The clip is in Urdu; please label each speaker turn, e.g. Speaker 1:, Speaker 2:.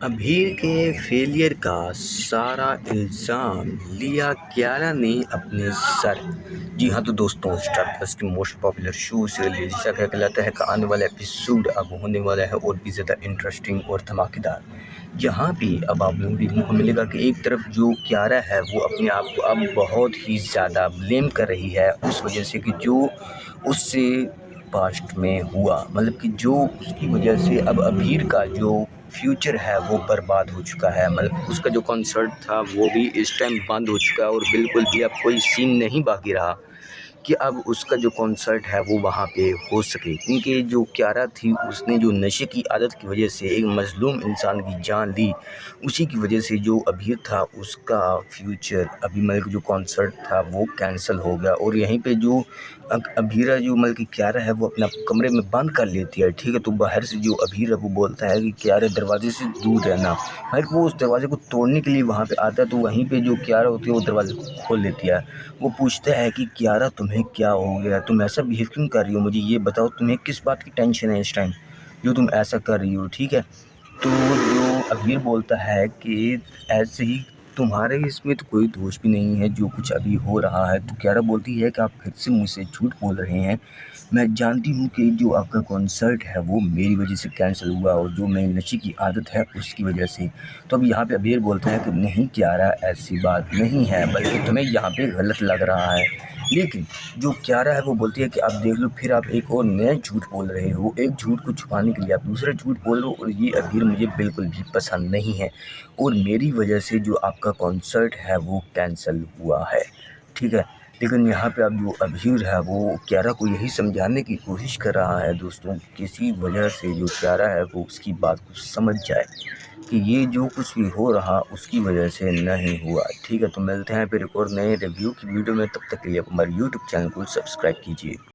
Speaker 1: ابھیر کے فیلئر کا سارا الزام لیا کیارا نے اپنے سر۔ جی ہاں تو دوستوں، اسٹار پلس کے موسٹ پاپولر شو سیریل جیسا کہ کہلاتا ہے کہ آنے والا ایپیسوڈ اب ہونے والا ہے اور بھی زیادہ انٹرسٹنگ اور دھماکے دار، جہاں بھی اب آپ لوگوں کو دیکھنے کو ملے گا کہ ایک طرف جو کیارا ہے وہ اپنے آپ کو اب بہت ہی زیادہ بلیم کر رہی ہے اس وجہ سے کہ جو اس سے پاسٹ میں ہوا، مطلب کہ جو اس کی وجہ سے اب ابھیر کا جو فیوچر ہے وہ برباد ہو چکا ہے، مطلب اس کا جو کنسرٹ تھا وہ بھی اس ٹائم بند ہو چکا ہے اور بالکل بھی اب کوئی سین نہیں باقی رہا کہ اب اس کا جو کنسرٹ ہے وہ وہاں پہ ہو سکے، کیونکہ جو کیارا تھی اس نے جو نشے کی عادت کی وجہ سے ایک مظلوم انسان کی جان لی، اسی کی وجہ سے جو ابھیر تھا اس کا فیوچر ابھی مطلب جو کنسرٹ تھا وہ کینسل ہو گیا، اور یہیں پہ جو ابھیرا جو مطلب کہ کیارا ہے وہ اپنا کمرے میں بند کر لیتی ہے، ٹھیک ہے، تو باہر سے جو ابھیر ہے وہ بولتا ہے کہ کیارا دروازے سے دور رہنا، مطلب وہ اس دروازے کو توڑنے کے لیے وہاں پہ آتا ہے، تو وہیں پہ جو کیارا ہوتی ہے وہ دروازے کو کھول لیتی ہے۔ وہ پوچھتا ہے کہ کیارا تمہیں کیا ہو گیا، تم ایسا بیہیو کیوں کر رہی ہو، مجھے یہ بتاؤ تمہیں کس بات کی ٹینشن ہے اس ٹائم جو تم ایسا کر رہی ہو، ٹھیک ہے۔ تو جو ابھیر بولتا ہے کہ ایسے ہی تمہارے اس میں تو کوئی دوش بھی نہیں ہے جو کچھ ابھی ہو رہا ہے، تو کیارا بولتی ہے کہ آپ پھر سے مجھ سے جھوٹ بول رہے ہیں، میں جانتی ہوں کہ جو آپ کا کنسرٹ ہے وہ میری وجہ سے کینسل ہوا اور جو میں نشے کی عادت ہے اس کی وجہ سے۔ تو اب یہاں پہ ابھیر بولتا ہے کہ نہیں کیارا ایسی بات نہیں ہے، بلکہ تمہیں یہاں پہ غلط لگ رہا ہے، لیکن جو کیارا ہے وہ بولتی ہے کہ آپ دیکھ لو پھر آپ ایک اور نیا جھوٹ بول رہے ہو، ایک جھوٹ کو چھپانے کے لیے آپ دوسرا جھوٹ بول رہے ہو، اور یہ ابھیر مجھے بالکل بھی پسند نہیں ہے، اور میری وجہ سے جو آپ کا کنسرٹ ہے وہ کینسل ہوا ہے، ٹھیک ہے۔ لیکن یہاں پہ اب جو ابھیر ہے وہ کیارا کو یہی سمجھانے کی کوشش کر رہا ہے دوستوں، کسی وجہ سے جو کیارا ہے وہ اس کی بات کو سمجھ جائے کہ یہ جو کچھ بھی ہو رہا اس کی وجہ سے نہیں ہوا، ٹھیک ہے۔ تو ملتے ہیں پھر ایک اور نئے ریویو کی ویڈیو میں، تب تک کے لیے آپ ہمارے یوٹیوب چینل کو سبسکرائب کیجیے۔